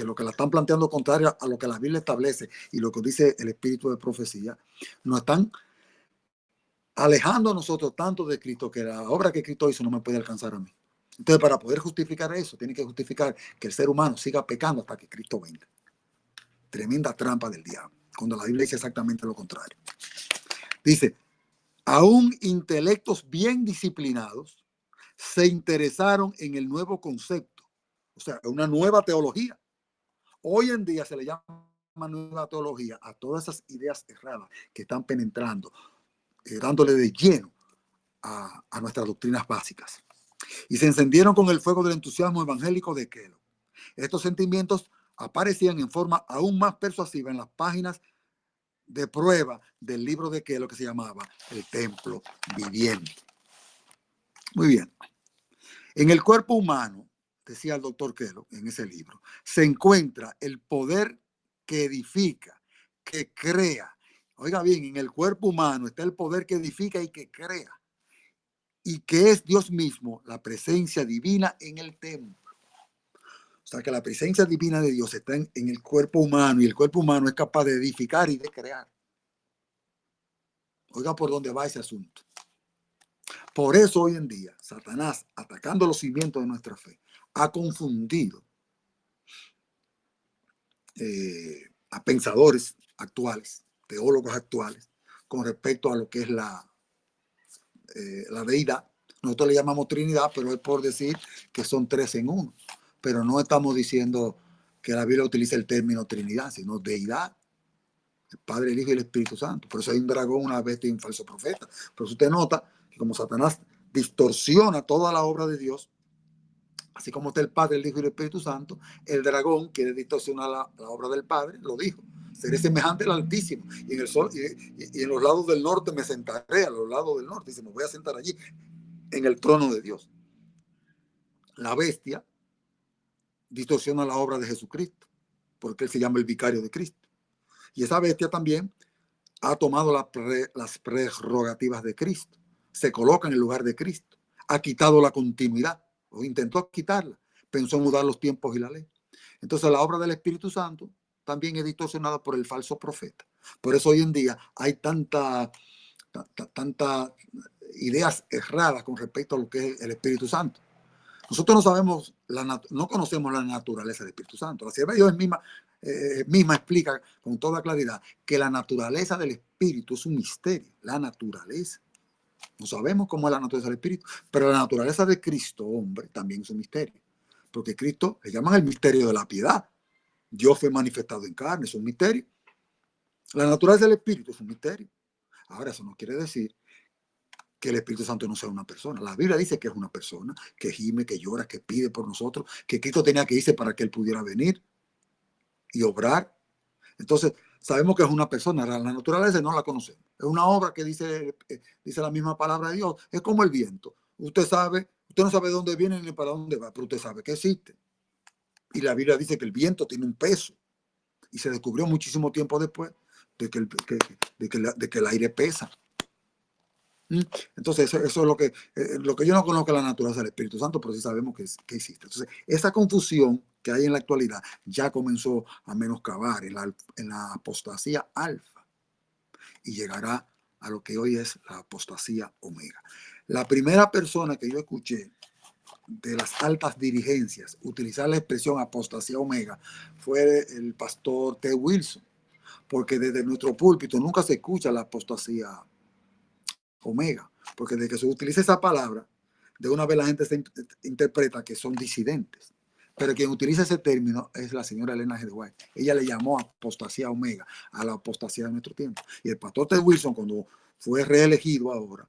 lo que la están planteando contrario a lo que la Biblia establece y lo que dice el espíritu de profecía, nos están alejando a nosotros tanto de Cristo que la obra que Cristo hizo no me puede alcanzar a mí. Entonces, para poder justificar eso, tiene que justificar que el ser humano siga pecando hasta que Cristo venga. Tremenda trampa del diablo, cuando la Biblia dice exactamente lo contrario. Dice, aún intelectos bien disciplinados se interesaron en el nuevo concepto, o sea, una nueva teología. Hoy en día se le llama nueva teología a todas esas ideas erradas que están penetrando, dándole de lleno a nuestras doctrinas básicas. Y se encendieron con el fuego del entusiasmo evangélico de Kellogg. Estos sentimientos aparecían en forma aún más persuasiva en las páginas de prueba del libro de Kellogg que se llamaba El Templo Viviente. Muy bien. En el cuerpo humano, decía el doctor Kellogg en ese libro, se encuentra el poder que edifica, que crea. Oiga bien, en el cuerpo humano está el poder que edifica y que crea. Y que es Dios mismo, la presencia divina en el templo. O sea que la presencia divina de Dios está en el cuerpo humano y el cuerpo humano es capaz de edificar y de crear. Oiga por dónde va ese asunto. Por eso hoy en día, Satanás, atacando los cimientos de nuestra fe, ha confundido a pensadores actuales, teólogos actuales, con respecto a lo que es la deidad. Nosotros le llamamos Trinidad, pero es por decir que son tres en uno. Pero no estamos diciendo que la Biblia utilice el término Trinidad, sino deidad, el Padre, el Hijo y el Espíritu Santo. Por eso hay un dragón, una bestia y un falso profeta. Por eso usted nota que como Satanás distorsiona toda la obra de Dios, así como está el Padre, el Hijo y el Espíritu Santo, el dragón quiere distorsionar la obra del Padre, lo dijo. Seré semejante al Altísimo. Y en el sol y en los lados del norte me sentaré, a los lados del norte. Dice, me voy a sentar allí, en el trono de Dios. La bestia distorsiona la obra de Jesucristo, porque él se llama el vicario de Cristo. Y esa bestia también ha tomado las prerrogativas de Cristo, se coloca en el lugar de Cristo, ha quitado la continuidad, o intentó quitarla, pensó en mudar los tiempos y la ley. Entonces la obra del Espíritu Santo también es distorsionada por el falso profeta. Por eso hoy en día hay tanta ideas erradas con respecto a lo que es el Espíritu Santo. Nosotros no sabemos, no conocemos la naturaleza del Espíritu Santo. La sierva de Dios misma explica con toda claridad que la naturaleza del Espíritu es un misterio. La naturaleza. No sabemos cómo es la naturaleza del Espíritu, pero la naturaleza de Cristo, hombre, también es un misterio. Porque Cristo le llaman el misterio de la piedad. Dios fue manifestado en carne, es un misterio. La naturaleza del Espíritu es un misterio. Ahora, eso no quiere decir que el Espíritu Santo no sea una persona. La Biblia dice que es una persona, que gime, que llora, que pide por nosotros, que Cristo tenía que irse para que Él pudiera venir y obrar. Entonces, sabemos que es una persona. La naturaleza no la conocemos. Es una obra que dice la misma palabra de Dios. Es como el viento. Usted no sabe de dónde viene ni para dónde va, pero usted sabe que existe. Y la Biblia dice que el viento tiene un peso. Y se descubrió muchísimo tiempo después de que el aire pesa. Entonces, eso es lo que yo no conozco la naturaleza del Espíritu Santo, pero sí sabemos que existe. Entonces, esa confusión que hay en la actualidad ya comenzó a menoscabar en la apostasía alfa y llegará a lo que hoy es la apostasía omega. La primera persona que yo escuché de las altas dirigencias utilizar la expresión apostasía omega fue el pastor T. Wilson. porque desde nuestro púlpito nunca se escucha la apostasía omega, porque desde que se utiliza esa palabra, de una vez la gente se interpreta que son disidentes. Pero quien utiliza ese término es la señora Elena G. White. Ella le llamó apostasía omega a la apostasía de nuestro tiempo. Y el pastor Ted Wilson, cuando fue reelegido ahora,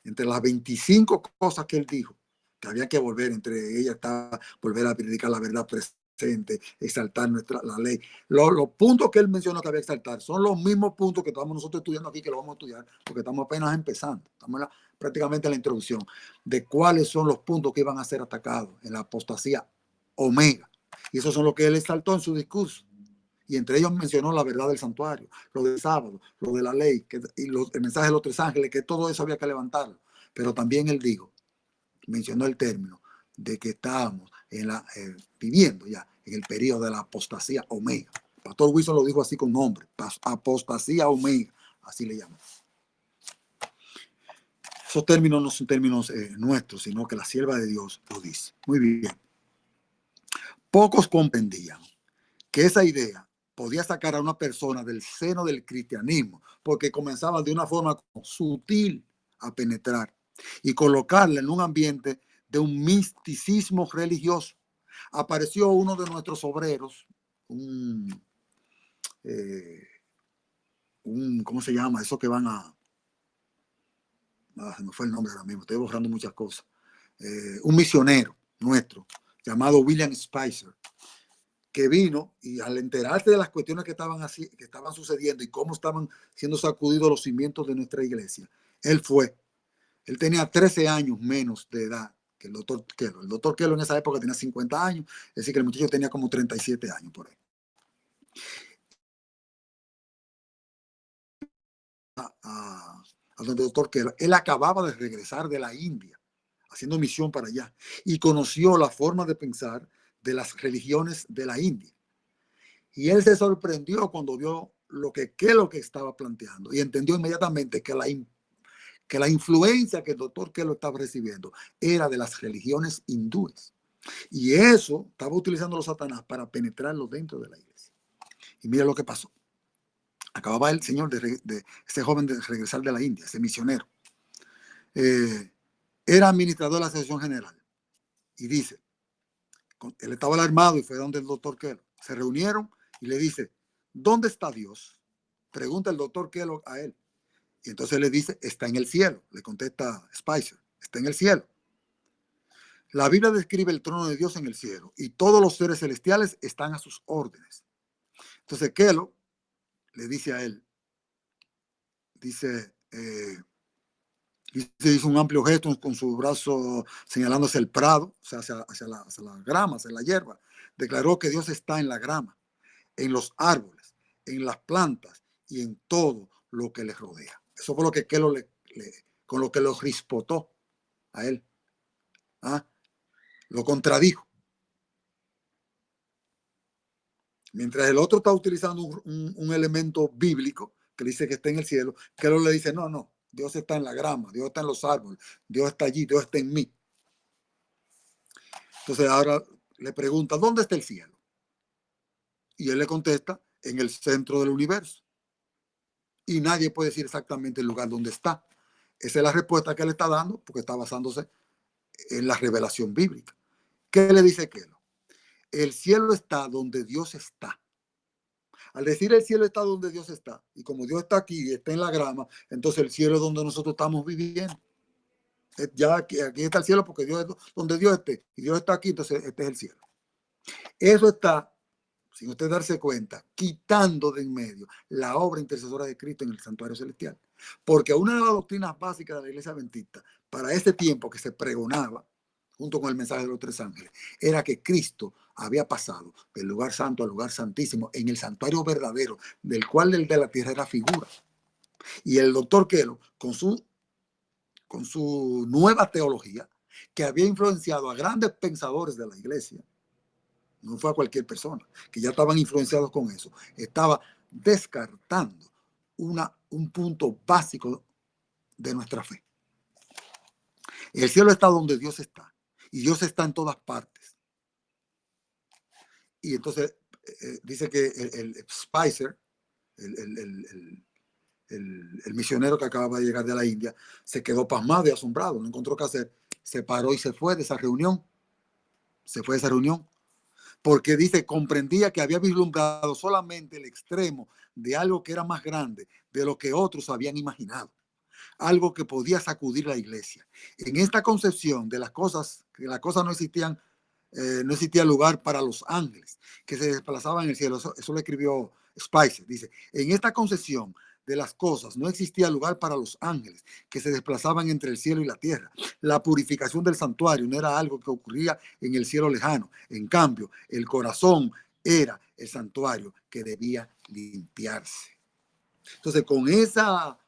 entre las 25 cosas que él dijo, que había que volver, entre ellas está volver a predicar la verdad presente, exaltar la ley. Los puntos que él mencionó que había que exaltar son los mismos puntos que estamos nosotros estudiando aquí, que lo vamos a estudiar, porque estamos apenas empezando. Estamos prácticamente en la introducción de cuáles son los puntos que iban a ser atacados en la apostasía omega. Y esos son los que él exaltó en su discurso. Y entre ellos mencionó la verdad del santuario, lo del sábado, lo de la ley, y el mensaje de los tres ángeles, que todo eso había que levantarlo. Pero también él dijo, mencionó el término de que estábamos viviendo ya en el periodo de la apostasía omega. Pastor Wilson lo dijo así con nombre, apostasía omega, así le llaman. Esos términos no son términos nuestros, sino que la sierva de Dios lo dice. Muy bien. Pocos comprendían que esa idea podía sacar a una persona del seno del cristianismo, porque comenzaba de una forma sutil a penetrar y colocarla en un ambiente de un misticismo religioso. Apareció uno de nuestros obreros, ¿cómo se llama? Eso que van a... se me fue el nombre ahora mismo, estoy borrando muchas cosas. Un misionero nuestro, llamado William Spicer, que vino y al enterarse de las cuestiones que estaban sucediendo y cómo estaban siendo sacudidos los cimientos de nuestra iglesia, él tenía 13 años menos de edad que el doctor Keller. El doctor Keller en esa época tenía 50 años, es decir, que el muchacho tenía como 37 años por ahí. Al doctor Keller, él acababa de regresar de la India, haciendo misión para allá, y conoció la forma de pensar de las religiones de la India. Y él se sorprendió cuando vio qué es lo que estaba planteando y entendió inmediatamente que la influencia que el doctor Keller estaba recibiendo era de las religiones hindúes. Y eso estaba utilizando los Satanás para penetrarlo dentro de la iglesia. Y mira lo que pasó. Acababa el señor ese joven de regresar de la India, ese misionero. Era administrador de la Asociación General. Y dice, él estaba alarmado y fue donde el doctor Keller. Se reunieron y le dice, ¿dónde está Dios? Pregunta el doctor Keller a él. Y entonces le dice, está en el cielo. Le contesta Spicer, está en el cielo. La Biblia describe el trono de Dios en el cielo y todos los seres celestiales están a sus órdenes. Entonces Keller le dice a él, hizo un amplio gesto con su brazo señalando hacia el prado, o sea, hacia la grama, hacia la hierba. Declaró que Dios está en la grama, en los árboles, en las plantas y en todo lo que les rodea. Eso fue lo que Keller con lo que lo rispotó a él. Lo contradijo. Mientras el otro está utilizando un elemento bíblico que dice que está en el cielo, Keller le dice, no, Dios está en la grama, Dios está en los árboles, Dios está allí, Dios está en mí. Entonces ahora le pregunta, ¿dónde está el cielo? Y él le contesta, en el centro del universo. Y nadie puede decir exactamente el lugar donde está. Esa es la respuesta que él está dando porque está basándose en la revelación bíblica. ¿Qué le dice Keller? El cielo está donde Dios está. Al decir el cielo está donde Dios está, y como Dios está aquí y está en la grama, entonces el cielo es donde nosotros estamos viviendo. Ya aquí está el cielo porque Dios es donde Dios esté, y Dios está aquí, entonces este es el cielo. Eso está, sin usted darse cuenta, quitando de en medio la obra intercesora de Cristo en el santuario celestial. Porque una de las doctrinas básicas de la iglesia adventista, para ese tiempo que se pregonaba, junto con el mensaje de los tres ángeles, era que Cristo había pasado del lugar santo al lugar santísimo en el santuario verdadero, del cual el de la tierra era figura. Y el doctor Keller, con su nueva teología, que había influenciado a grandes pensadores de la iglesia, no fue a cualquier persona, que ya estaban influenciados con eso, estaba descartando un punto básico de nuestra fe. El cielo está donde Dios está, y Dios está en todas partes. Y entonces dice que el Spicer el, el, el, el misionero que acababa de llegar de la India, se quedó pasmado y asombrado, no encontró qué hacer, se paró y se fue de esa reunión, porque dice, comprendía que había vislumbrado solamente el extremo de algo que era más grande de lo que otros habían imaginado, algo que podía sacudir la iglesia. En esta concepción de las cosas, que las cosas no existían, no existía lugar para los ángeles que se desplazaban en el cielo. Eso lo escribió Spicer. Dice, en esta concepción de las cosas no existía lugar para los ángeles que se desplazaban entre el cielo y la tierra. La purificación del santuario no era algo que ocurría en el cielo lejano. En cambio, el corazón era el santuario que debía limpiarse. Entonces, con esa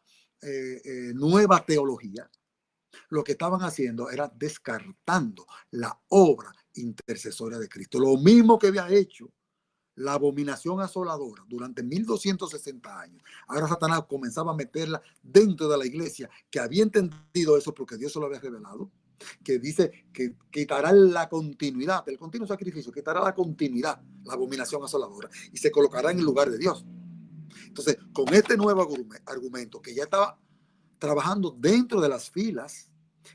nueva teología, lo que estaban haciendo era descartando la obra intercesoria de Cristo. Lo mismo que había hecho la abominación asoladora durante 1260 años. Ahora Satanás comenzaba a meterla dentro de la iglesia, que había entendido eso porque Dios se lo había revelado, que dice que quitará la continuidad, el continuo sacrificio, quitará la continuidad, la abominación asoladora, y se colocará en el lugar de Dios. Entonces, con este nuevo argumento que ya estaba trabajando dentro de las filas,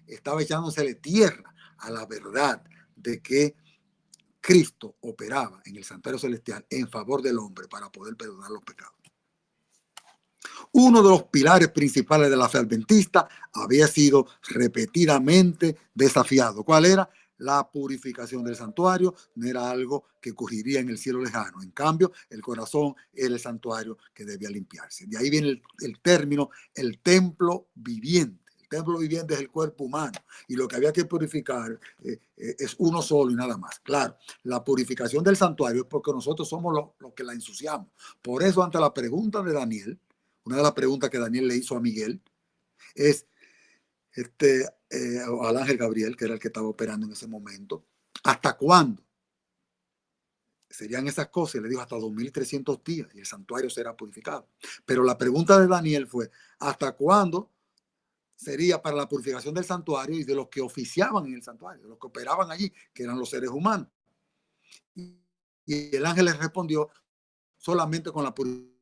estaba echándosele tierra a la verdad de que Cristo operaba en el santuario celestial en favor del hombre para poder perdonar los pecados. Uno de los pilares principales de la fe adventista había sido repetidamente desafiado. ¿Cuál era? La purificación del santuario no era algo que ocurriría en el cielo lejano. En cambio, el corazón era el santuario que debía limpiarse. De ahí viene el término, el templo viviente. El templo viviente es el cuerpo humano y lo que había que purificar es uno solo y nada más. Claro, la purificación del santuario es porque nosotros somos los que la ensuciamos. Por eso, ante la pregunta de Daniel, una de las preguntas que Daniel le hizo a Miguel es, al ángel Gabriel, que era el que estaba operando en ese momento, ¿hasta cuándo serían esas cosas? Y le dijo, hasta 2300 días y el santuario será purificado. Pero la pregunta de Daniel fue, ¿hasta cuándo sería para la purificación del santuario y de los que oficiaban en el santuario, de los que operaban allí, que eran los seres humanos? Y el ángel le respondió solamente con la purificación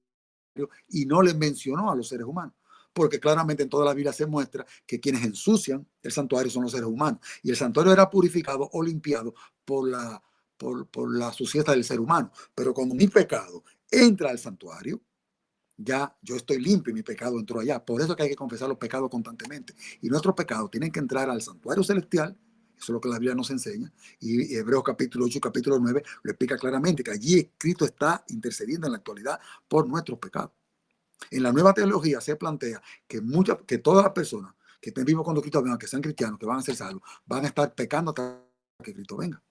y no le mencionó a los seres humanos, porque claramente en toda la Biblia se muestra que quienes ensucian el santuario son los seres humanos, y el santuario era purificado o limpiado por la suciedad del ser humano. Pero cuando mi pecado entra al santuario, ya yo estoy limpio y mi pecado entró allá. Por eso que hay que confesar los pecados constantemente. Y nuestros pecados tienen que entrar al santuario celestial. Eso es lo que la Biblia nos enseña. Y Hebreos capítulo 8 y capítulo 9 lo explica claramente, que allí Cristo está intercediendo en la actualidad por nuestros pecados. En la nueva teología se plantea que todas las personas que estén vivos cuando Cristo venga, que sean cristianos, que van a ser salvos, van a estar pecando hasta que Cristo venga.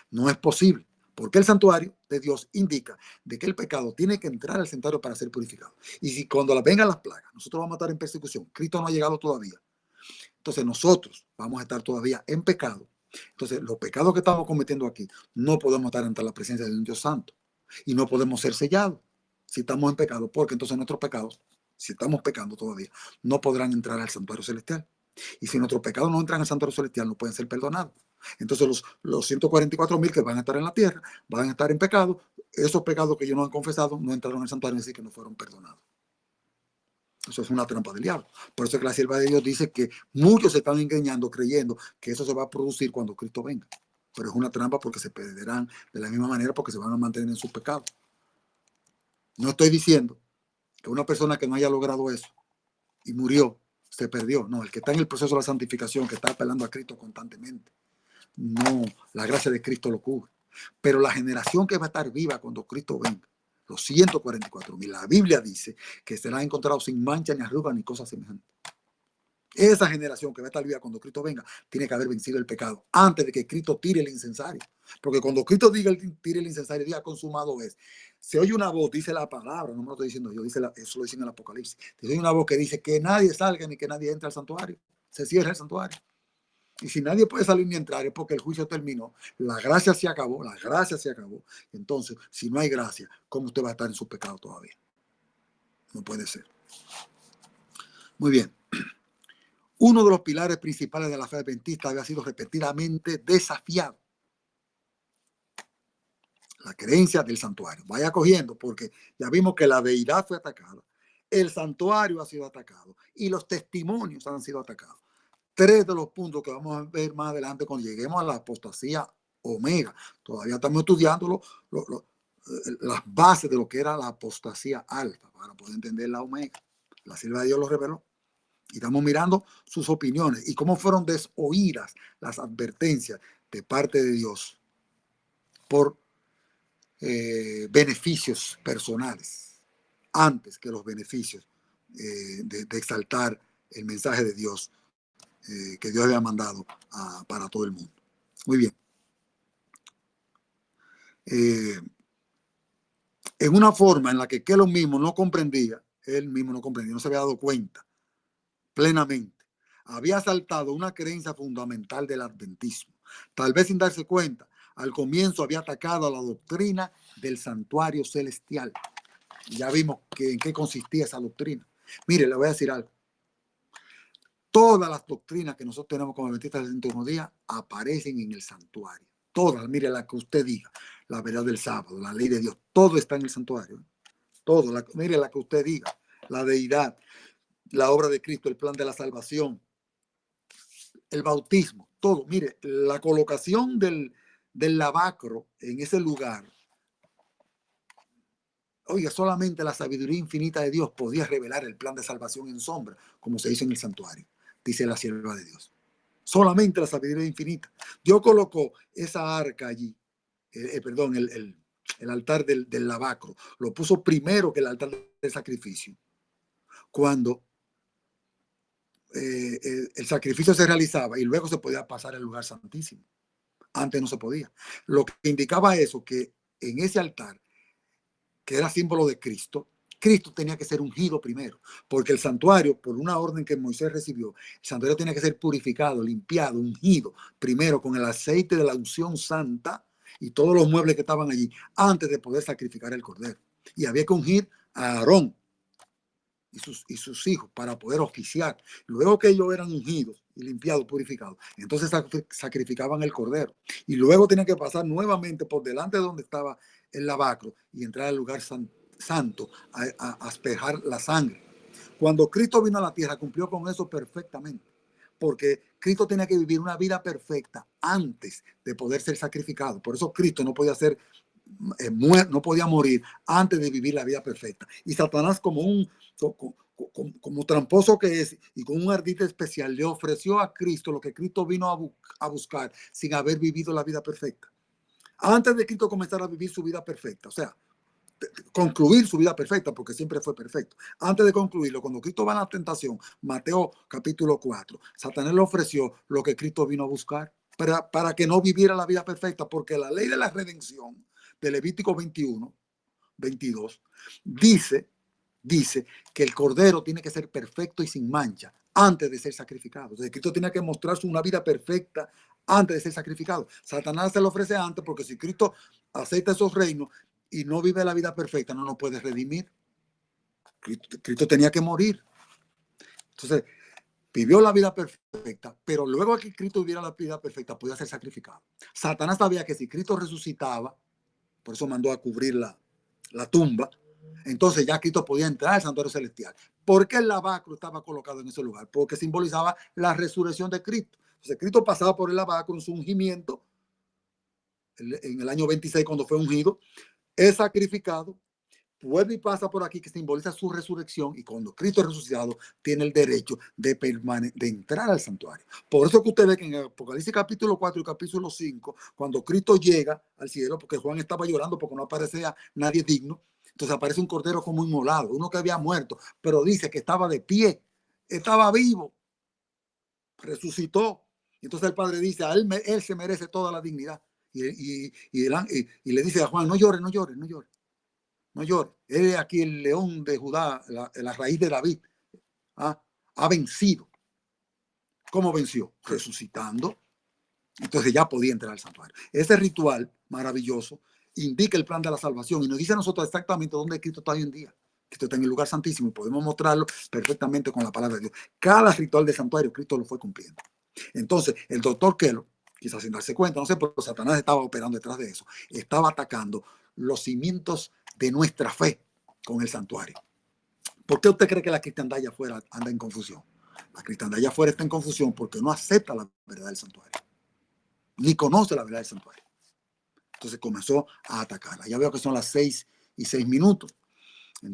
No es posible, porque el santuario de Dios indica de que el pecado tiene que entrar al santuario para ser purificado. Y si cuando vengan las plagas, nosotros vamos a estar en persecución, Cristo no ha llegado todavía, entonces nosotros vamos a estar todavía en pecado. Entonces los pecados que estamos cometiendo aquí no podemos estar ante la presencia de un Dios santo y no podemos ser sellados si estamos en pecado, porque entonces nuestros pecados, si estamos pecando todavía, no podrán entrar al santuario celestial. Y si nuestros pecados no entran al santuario celestial, no pueden ser perdonados. Entonces los 144,000 que van a estar en la tierra van a estar en pecado. Esos pecados que ellos no han confesado no entraron al santuario, es decir, que no fueron perdonados. Eso es una trampa del diablo. Por eso es que la sierva de Dios dice que muchos se están engañando creyendo que eso se va a producir cuando Cristo venga. Pero es una trampa porque se perderán de la misma manera porque se van a mantener en sus pecados. No estoy diciendo que una persona que no haya logrado eso y murió, se perdió. No, el que está en el proceso de la santificación, que está apelando a Cristo constantemente, no, la gracia de Cristo lo cubre. Pero la generación que va a estar viva cuando Cristo venga, los 144,000, la Biblia dice que será encontrado sin mancha, ni arruga, ni cosa semejante. Esa generación que va a estar viva cuando Cristo venga tiene que haber vencido el pecado antes de que Cristo tire el incensario. Porque cuando Cristo tire el incensario, diga consumado es. Se oye una voz, dice la palabra, no me lo estoy diciendo yo, eso lo dice en el Apocalipsis. Se oye una voz que dice que nadie salga ni que nadie entre al santuario. Se cierra el santuario. Y si nadie puede salir ni entrar es porque el juicio terminó, la gracia se acabó, la gracia se acabó. Entonces, si no hay gracia, ¿cómo usted va a estar en su pecado todavía? No puede ser. Muy bien. Uno de los pilares principales de la fe adventista había sido repetidamente desafiado. la creencia del santuario. Vaya cogiendo, porque ya vimos que la deidad fue atacada, el santuario ha sido atacado y los testimonios han sido atacados. Tres de los puntos que vamos a ver más adelante cuando lleguemos a la apostasía omega. Todavía estamos estudiando las bases de lo que era la apostasía alfa para poder entender la omega. La sierva de Dios lo reveló. Y estamos mirando sus opiniones y cómo fueron desoídas las advertencias de parte de Dios por beneficios personales antes que los beneficios de exaltar el mensaje de Dios que Dios había mandado para todo el mundo. Muy bien. En una forma en la que él mismo no comprendía, no se había dado cuenta plenamente. Había saltado una creencia fundamental del adventismo. Tal vez sin darse cuenta, al comienzo había atacado a la doctrina del santuario celestial. Ya vimos en qué consistía esa doctrina. Mire, le voy a decir algo. Todas las doctrinas que nosotros tenemos como adventistas del séptimo día aparecen en el santuario. Todas, mire, la que usted diga, la verdad del sábado, la ley de Dios, todo está en el santuario. Todo, mire la que usted diga, la deidad, la obra de Cristo, el plan de la salvación, el bautismo, todo. Mire, la colocación del lavacro en ese lugar. Oiga, solamente la sabiduría infinita de Dios podía revelar el plan de salvación en sombra, como se hizo en el santuario, dice la sierva de Dios. Solamente la sabiduría infinita. Dios colocó esa arca allí, perdón, el altar del lavacro. Lo puso primero que el altar del sacrificio. Cuando el sacrificio se realizaba y luego se podía pasar al lugar santísimo. Antes no se podía. Lo que indicaba eso, que en ese altar, que era símbolo de Cristo, Cristo tenía que ser ungido primero, porque el santuario, por una orden que Moisés recibió, el santuario tenía que ser purificado, limpiado, ungido, primero con el aceite de la unción santa y todos los muebles que estaban allí, antes de poder sacrificar el cordero. Y había que ungir a Aarón y sus hijos para poder oficiar. Luego que ellos eran ungidos y limpiados, purificados, entonces sacrificaban el cordero. Y luego tenían que pasar nuevamente por delante de donde estaba el lavacro y entrar al lugar santo a aspejar la sangre. Cuando Cristo vino a la tierra, cumplió con eso perfectamente, porque Cristo tenía que vivir una vida perfecta antes de poder ser sacrificado. Por eso Cristo no podía ser no podía morir antes de vivir la vida perfecta. Y Satanás, como tramposo que es y con un ardite especial, le ofreció a Cristo lo que Cristo vino a buscar sin haber vivido la vida perfecta. Antes de Cristo comenzar a vivir su vida perfecta, o sea, concluir su vida perfecta, porque siempre fue perfecto. Antes de concluirlo, cuando Cristo va a la tentación, Mateo capítulo 4, Satanás le ofreció lo que Cristo vino a buscar para que no viviera la vida perfecta, porque la ley de la redención de Levítico 21, 22, dice que el cordero tiene que ser perfecto y sin mancha antes de ser sacrificado. Entonces, Cristo tiene que mostrarse una vida perfecta antes de ser sacrificado. Satanás se lo ofrece antes, porque si Cristo acepta esos reinos y no vive la vida perfecta, no nos puede redimir. Cristo tenía que morir. Entonces, vivió la vida perfecta, pero luego que Cristo viviera la vida perfecta, podía ser sacrificado. Satanás sabía que si Cristo resucitaba, por eso mandó a cubrir la tumba, entonces ya Cristo podía entrar al santuario celestial. ¿Por qué el lavacro estaba colocado en ese lugar? Porque simbolizaba la resurrección de Cristo. Entonces Cristo pasaba por el lavacro en su ungimiento, en el año 26 cuando fue ungido, es sacrificado, vuelve y pasa por aquí, que simboliza su resurrección, y cuando Cristo es resucitado tiene el derecho de entrar al santuario. Por eso que usted ve que en el Apocalipsis capítulo 4 y capítulo 5, cuando Cristo llega al cielo, porque Juan estaba llorando porque no aparecía nadie digno, entonces aparece un cordero como inmolado, uno que había muerto, pero dice que estaba de pie, estaba vivo, resucitó. Entonces el Padre dice, a él se merece toda la dignidad. Y le dice a Juan, no llores, no llores, no llores. No llore. Él es aquí el león de Judá, la raíz de David. ¿Ah? Ha vencido. ¿Cómo venció? Resucitando. Entonces ya podía entrar al santuario. Ese ritual maravilloso indica el plan de la salvación y nos dice a nosotros exactamente dónde Cristo está hoy en día. Cristo está en el lugar santísimo y podemos mostrarlo perfectamente con la palabra de Dios. Cada ritual de santuario Cristo lo fue cumpliendo. Entonces, el doctor Kellogg, quizás sin darse cuenta, no sé, pero Satanás estaba operando detrás de eso. Estaba atacando los cimientos de nuestra fe con el santuario. ¿Por qué usted cree que la cristiandad allá afuera anda en confusión? La cristiandad allá afuera está en confusión porque no acepta la verdad del santuario, ni conoce la verdad del santuario. Entonces comenzó a atacarla. Ya veo que son las 6:06.